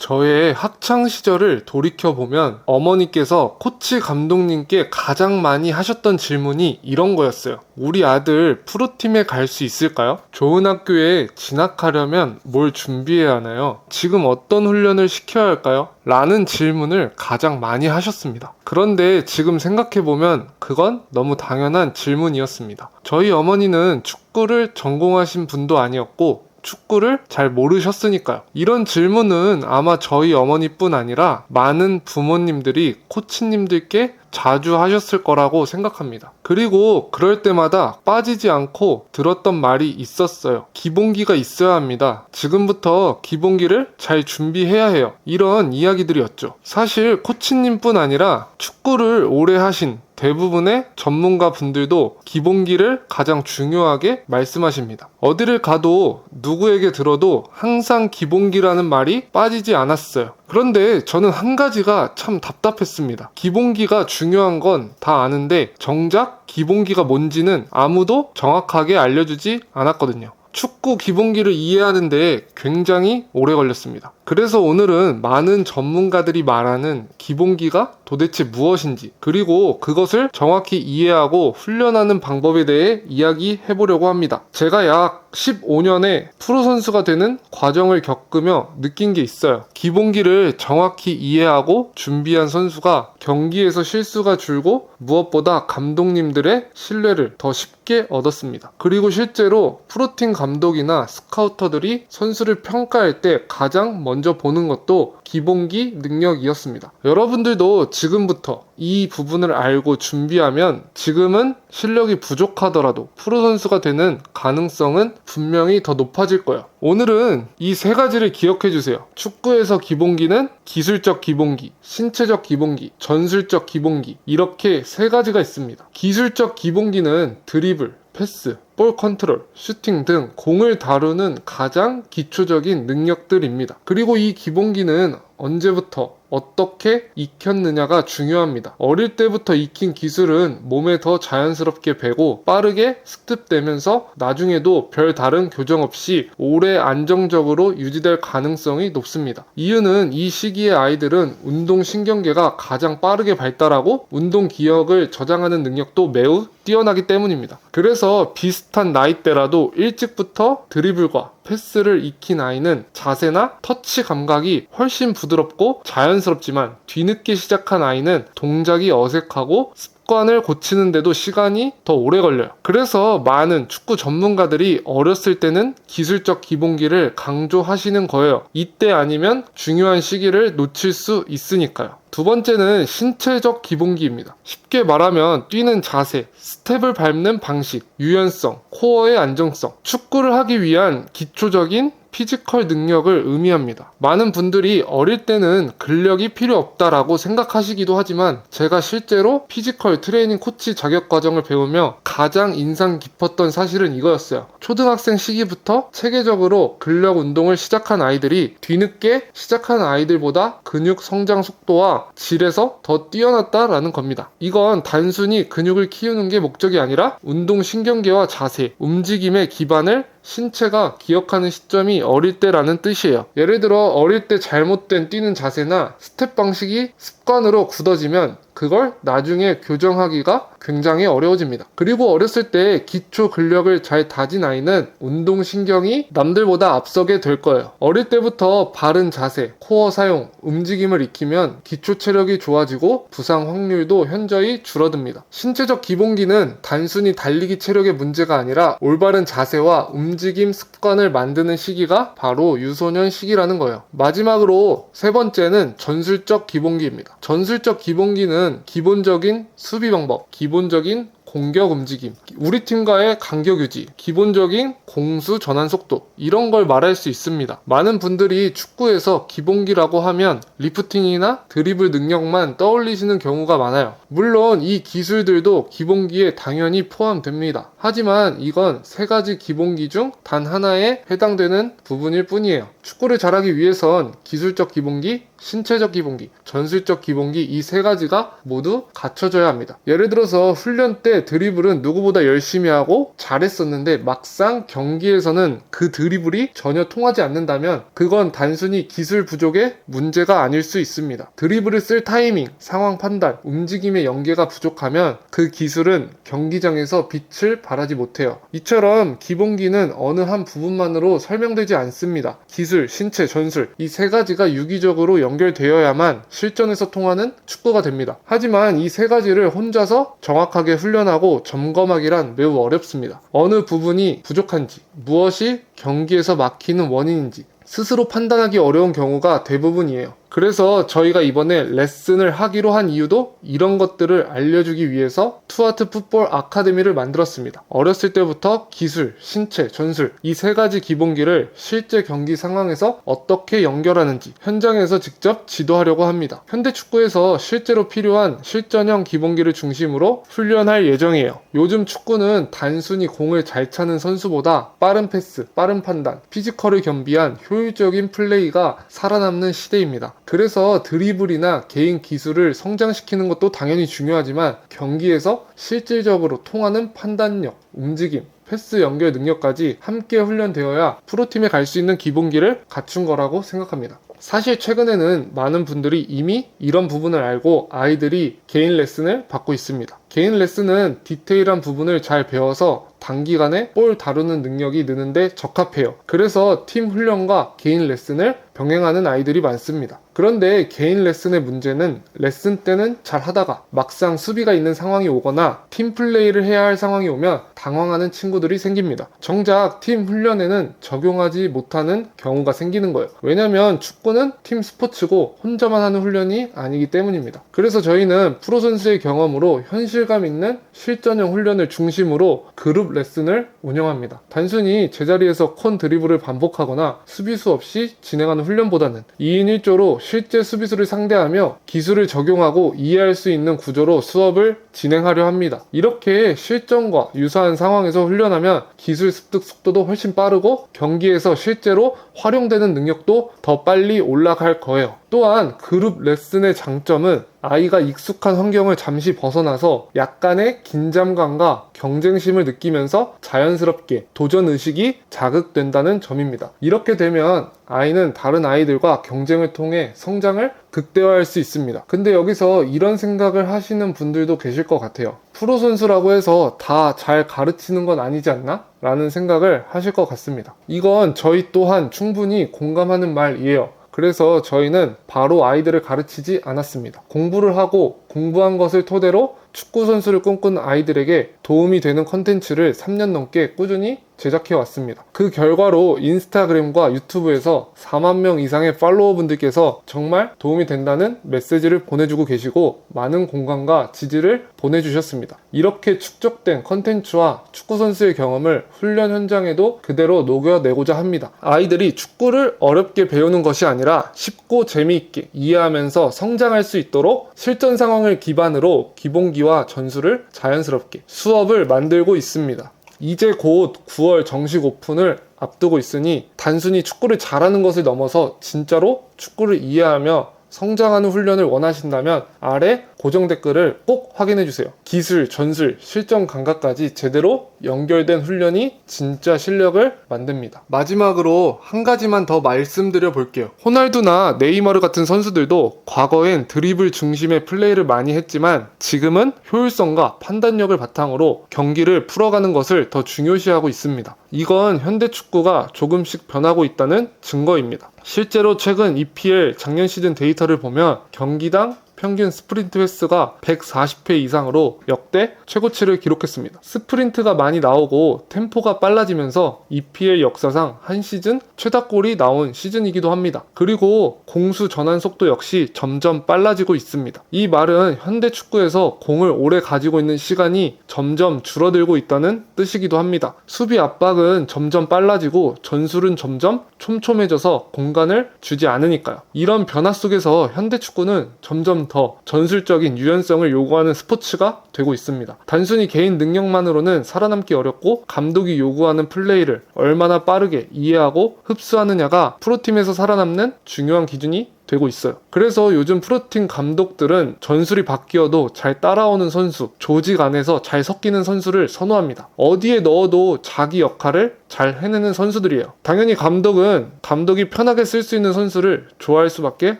저의 학창 시절을 돌이켜보면 어머니께서 코치 감독님께 가장 많이 하셨던 질문이 이런 거였어요. 우리 아들 프로팀에 갈 수 있을까요? 좋은 학교에 진학하려면 뭘 준비해야 하나요? 지금 어떤 훈련을 시켜야 할까요? 라는 질문을 가장 많이 하셨습니다. 그런데 지금 생각해보면 그건 너무 당연한 질문이었습니다. 저희 어머니는 축구를 전공하신 분도 아니었고 축구를 잘 모르셨으니까요. 이런 질문은 아마 저희 어머니뿐 아니라 많은 부모님들이 코치님들께 자주 하셨을 거라고 생각합니다. 그리고 그럴 때마다 빠지지 않고 들었던 말이 있었어요. 기본기가 있어야 합니다. 지금부터 기본기를 잘 준비해야 해요. 이런 이야기들이었죠. 사실 코치님뿐 아니라 축구를 오래 하신 대부분의 전문가 분들도 기본기를 가장 중요하게 말씀하십니다. 어디를 가도 누구에게 들어도 항상 기본기라는 말이 빠지지 않았어요. 그런데 저는 한 가지가 참 답답했습니다. 기본기가 중요한 건 다 아는데 정작 기본기가 뭔지는 아무도 정확하게 알려주지 않았거든요. 축구 기본기를 이해하는데 굉장히 오래 걸렸습니다. 그래서 오늘은 많은 전문가들이 말하는 기본기가 도대체 무엇인지, 그리고 그것을 정확히 이해하고 훈련하는 방법에 대해 이야기해보려고 합니다. 제가 약 15년의 프로 선수가 되는 과정을 겪으며 느낀 게 있어요. 기본기를 정확히 이해하고 준비한 선수가 경기에서 실수가 줄고 무엇보다 감독님들의 신뢰를 더 쉽게 얻었습니다. 그리고 실제로 프로팀 감독이나 스카우터들이 선수를 평가할 때 가장 먼저 보는 것도 기본기 능력이었습니다. 여러분들도 지금부터 이 부분을 알고 준비하면 지금은 실력이 부족하더라도 프로 선수가 되는 가능성은 분명히 더 높아질 거예요. 오늘은 이 세 가지를 기억해 주세요. 축구에서 기본기는 기술적 기본기, 신체적 기본기, 전술적 기본기, 이렇게 세 가지가 있습니다. 기술적 기본기는 드리블, 패스, 볼 컨트롤, 슈팅 등 공을 다루는 가장 기초적인 능력들입니다. 그리고 이 기본기는 언제부터 어떻게 익혔느냐가 중요합니다. 어릴 때부터 익힌 기술은 몸에 더 자연스럽게 배고 빠르게 습득되면서 나중에도 별 다른 교정 없이 오래 안정적으로 유지될 가능성이 높습니다. 이유는 이 시기의 아이들은 운동신경계가 가장 빠르게 발달하고 운동 기억을 저장하는 능력도 매우 뛰어나기 때문입니다. 그래서 비슷한 나이대라도 일찍부터 드리블과 패스를 익힌 아이는 자세나 터치 감각이 훨씬 부드럽고 자연스럽지만, 뒤늦게 시작한 아이는 동작이 어색하고 습관을 고치는데도 시간이 더 오래 걸려요. 그래서 많은 축구 전문가들이 어렸을 때는 기술적 기본기를 강조하시는 거예요. 이때 아니면 중요한 시기를 놓칠 수 있으니까요. 두 번째는 신체적 기본기입니다. 쉽게 말하면 뛰는 자세, 스텝을 밟는 방식, 유연성, 코어의 안정성, 축구를 하기 위한 기초적인 피지컬 능력을 의미합니다. 많은 분들이 어릴 때는 근력이 필요 없다라고 생각하시기도 하지만, 제가 실제로 피지컬 트레이닝 코치 자격 과정을 배우며 가장 인상 깊었던 사실은 이거였어요. 초등학생 시기부터 체계적으로 근력 운동을 시작한 아이들이 뒤늦게 시작한 아이들보다 근육 성장 속도와 질에서 더 뛰어났다라는 겁니다. 이건 단순히 근육을 키우는 게 목적이 아니라 운동 신경계와 자세, 움직임의 기반을 신체가 기억하는 시점이 어릴 때라는 뜻이에요. 예를 들어 어릴 때 잘못된 뛰는 자세나 스텝 방식이 습관으로 굳어지면 그걸 나중에 교정하기가 굉장히 어려워집니다. 그리고 어렸을 때 기초 근력을 잘 다진 아이는 운동신경이 남들보다 앞서게 될 거예요. 어릴 때부터 바른 자세, 코어 사용, 움직임을 익히면 기초 체력이 좋아지고 부상 확률도 현저히 줄어듭니다. 신체적 기본기는 단순히 달리기 체력의 문제가 아니라 올바른 자세와 움직임 습관을 만드는 시기가 바로 유소년 시기라는 거예요. 마지막으로 세 번째는 전술적 기본기입니다. 전술적 기본기는 기본적인 수비 방법, 기본적인 공격 움직임, 우리 팀과의 간격 유지, 기본적인 공수 전환 속도, 이런 걸 말할 수 있습니다. 많은 분들이 축구에서 기본기라고 하면 리프팅이나 드리블 능력만 떠올리시는 경우가 많아요. 물론 이 기술들도 기본기에 당연히 포함됩니다. 하지만 이건 세 가지 기본기 중 단 하나에 해당되는 부분일 뿐이에요. 축구를 잘하기 위해선 기술적 기본기, 신체적 기본기, 전술적 기본기, 이 세 가지가 모두 갖춰져야 합니다. 예를 들어서 훈련 때 때 드리블은 누구보다 열심히 하고 잘했었는데 막상 경기에서는 그 드리블이 전혀 통하지 않는다면 그건 단순히 기술 부족의 문제가 아닐 수 있습니다. 드리블을 쓸 타이밍, 상황 판단, 움직임의 연계가 부족하면 그 기술은 경기장에서 빛을 발하지 못해요. 이처럼 기본기는 어느 한 부분만으로 설명되지 않습니다. 기술, 신체, 전술 이 세 가지가 유기적으로 연결되어야만 실전에서 통하는 축구가 됩니다. 하지만 이 세 가지를 혼자서 정확하게 훈련하고 점검하기란 매우 어렵습니다. 어느 부분이 부족한지, 무엇이 경기에서 막히는 원인인지 스스로 판단하기 어려운 경우가 대부분이에요. 그래서 저희가 이번에 레슨을 하기로 한 이유도 이런 것들을 알려주기 위해서 투아트 풋볼 아카데미를 만들었습니다. 어렸을 때부터 기술, 신체, 전술 이 세 가지 기본기를 실제 경기 상황에서 어떻게 연결하는지 현장에서 직접 지도하려고 합니다. 현대 축구에서 실제로 필요한 실전형 기본기를 중심으로 훈련할 예정이에요. 요즘 축구는 단순히 공을 잘 차는 선수보다 빠른 패스, 빠른 판단, 피지컬을 겸비한 효율적인 플레이가 살아남는 시대입니다. 그래서 드리블이나 개인 기술을 성장시키는 것도 당연히 중요하지만 경기에서 실질적으로 통하는 판단력, 움직임, 패스 연결 능력까지 함께 훈련되어야 프로팀에 갈 수 있는 기본기를 갖춘 거라고 생각합니다. 사실 최근에는 많은 분들이 이미 이런 부분을 알고 아이들이 개인 레슨을 받고 있습니다. 개인 레슨은 디테일한 부분을 잘 배워서 단기간에 볼 다루는 능력이 느는데 적합해요. 그래서 팀 훈련과 개인 레슨을 병행하는 아이들이 많습니다. 그런데 개인 레슨의 문제는 레슨 때는 잘 하다가 막상 수비가 있는 상황이 오거나 팀 플레이를 해야 할 상황이 오면 당황하는 친구들이 생깁니다. 정작 팀 훈련에는 적용하지 못하는 경우가 생기는 거예요. 왜냐면 축구는 팀 스포츠고 혼자만 하는 훈련이 아니기 때문입니다. 그래서 저희는 프로 선수의 경험으로 현실감 있는 실전형 훈련을 중심으로 그룹 레슨을 운영합니다. 단순히 제자리에서 콘 드리블을 반복하거나 수비수 없이 진행하는 훈련보다는 2인 1조로 실제 수비수를 상대하며 기술을 적용하고 이해할 수 있는 구조로 수업을 진행하려 합니다. 이렇게 실전과 유사한 상황에서 훈련하면 기술 습득 속도도 훨씬 빠르고 경기에서 실제로 활용되는 능력도 더 빨리 올라갈 거예요. 또한 그룹 레슨의 장점은 아이가 익숙한 환경을 잠시 벗어나서 약간의 긴장감과 경쟁심을 느끼면서 자연스럽게 도전의식이 자극된다는 점입니다. 이렇게 되면 아이는 다른 아이들과 경쟁을 통해 성장을 극대화할 수 있습니다. 근데 여기서 이런 생각을 하시는 분들도 계실 것 같아요. 프로 선수라고 해서 다 잘 가르치는 건 아니지 않나? 라는 생각을 하실 것 같습니다. 이건 저희 또한 충분히 공감하는 말이에요. 그래서 저희는 바로 아이들을 가르치지 않았습니다. 공부를 하고 공부한 것을 토대로 축구 선수를 꿈꾸는 아이들에게 도움이 되는 컨텐츠를 3년 넘게 꾸준히 제작해 왔습니다. 그 결과로 인스타그램과 유튜브에서 4만 명 이상의 팔로워 분들께서 정말 도움이 된다는 메시지를 보내주고 계시고 많은 공감과 지지를 보내주셨습니다. 이렇게 축적된 컨텐츠와 축구 선수의 경험을 훈련 현장에도 그대로 녹여내고자 합니다. 아이들이 축구를 어렵게 배우는 것이 아니라 쉽고 재미있게 이해하면서 성장할 수 있도록 실전 상황을 기반으로 기본기와 전술을 자연스럽게 수업을 만들고 있습니다. 이제 곧 9월 정식 오픈을 앞두고 있으니 단순히 축구를 잘하는 것을 넘어서 진짜로 축구를 이해하며 성장하는 훈련을 원하신다면 아래 고정 댓글을 꼭 확인해주세요. 기술, 전술, 실전 감각까지 제대로 연결된 훈련이 진짜 실력을 만듭니다. 마지막으로 한 가지만 더 말씀드려 볼게요. 호날두나 네이마르 같은 선수들도 과거엔 드리블 중심의 플레이를 많이 했지만 지금은 효율성과 판단력을 바탕으로 경기를 풀어가는 것을 더 중요시하고 있습니다. 이건 현대 축구가 조금씩 변하고 있다는 증거입니다. 실제로 최근 EPL 작년 시즌 데이터를 보면 경기당 평균 스프린트 횟수가 140회 이상으로 역대 최고치를 기록했습니다. 스프린트가 많이 나오고 템포가 빨라지면서 EPL 역사상 한 시즌 최다골이 나온 시즌이기도 합니다. 그리고 공수 전환 속도 역시 점점 빨라지고 있습니다. 이 말은 현대 축구에서 공을 오래 가지고 있는 시간이 점점 줄어들고 있다는 뜻이기도 합니다. 수비 압박은 점점 빨라지고 전술은 점점 촘촘해져서 공간을 주지 않으니까요. 이런 변화 속에서 현대 축구는 점점 더 전술적인 유연성을 요구하는 스포츠가 되고 있습니다. 단순히 개인 능력만으로는 살아남기 어렵고 감독이 요구하는 플레이를 얼마나 빠르게 이해하고 흡수하느냐가 프로팀에서 살아남는 중요한 기준이 되고 있어요. 그래서 요즘 프로팀 감독들은 전술이 바뀌어도 잘 따라오는 선수, 조직 안에서 잘 섞이는 선수를 선호합니다. 어디에 넣어도 자기 역할을 잘 해내는 선수들이에요. 당연히 감독은 감독이 편하게 쓸 수 있는 선수를 좋아할 수밖에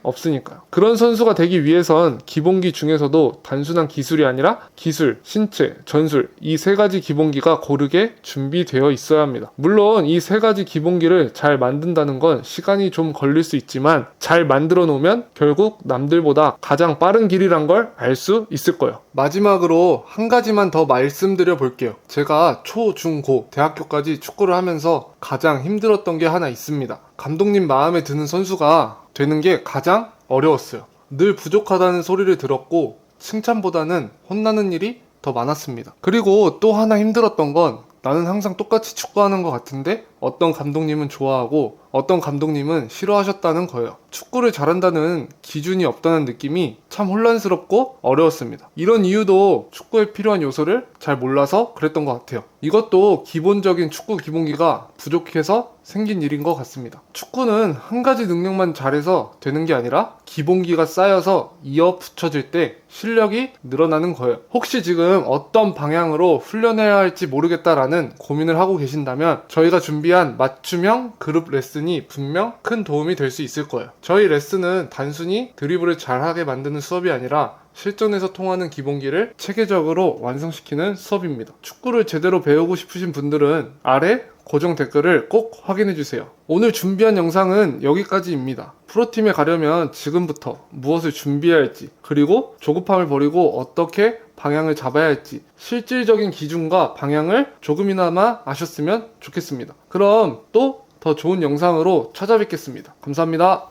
없으니까요. 그런 선수가 되기 위해선 기본기 중에서도 단순한 기술이 아니라 기술, 신체, 전술 이 세 가지 기본기가 고르게 준비되어 있어야 합니다. 물론 이 세 가지 기본기를 잘 만든다는 건 시간이 좀 걸릴 수 있지만 잘 만들어 놓으면 결국 남들보다 가장 빠른 길이란 걸 알 수 있을 거예요. 마지막으로 한 가지만 더 말씀드려 볼게요. 제가 초, 중, 고, 대학교까지 축구를 하면서 가장 힘들었던 게 하나 있습니다. 감독님 마음에 드는 선수가 되는 게 가장 어려웠어요. 늘 부족하다는 소리를 들었고 칭찬보다는 혼나는 일이 더 많았습니다. 그리고 또 하나 힘들었던 건 나는 항상 똑같이 축구하는 것 같은데 어떤 감독님은 좋아하고 어떤 감독님은 싫어하셨다는 거예요. 축구를 잘한다는 기준이 없다는 느낌이 참 혼란스럽고 어려웠습니다. 이런 이유도 축구에 필요한 요소를 잘 몰라서 그랬던 것 같아요. 이것도 기본적인 축구 기본기가 부족해서 생긴 일인 것 같습니다. 축구는 한 가지 능력만 잘해서 되는 게 아니라 기본기가 쌓여서 이어 붙여질 때 실력이 늘어나는 거예요. 혹시 지금 어떤 방향으로 훈련해야 할지 모르겠다라는 고민을 하고 계신다면 저희가 준비한 맞춤형 그룹 레슨이 분명 큰 도움이 될 수 있을 거예요. 저희 레슨은 단순히 드리블을 잘하게 만드는 수업이 아니라 실전에서 통하는 기본기를 체계적으로 완성시키는 수업입니다. 축구를 제대로 배우고 싶으신 분들은 아래 고정 댓글을 꼭 확인해주세요. 오늘 준비한 영상은 여기까지입니다. 프로팀에 가려면 지금부터 무엇을 준비해야 할지, 그리고 조급함을 버리고 어떻게 방향을 잡아야 할지 실질적인 기준과 방향을 조금이나마 아셨으면 좋겠습니다. 그럼 또 더 좋은 영상으로 찾아뵙겠습니다. 감사합니다.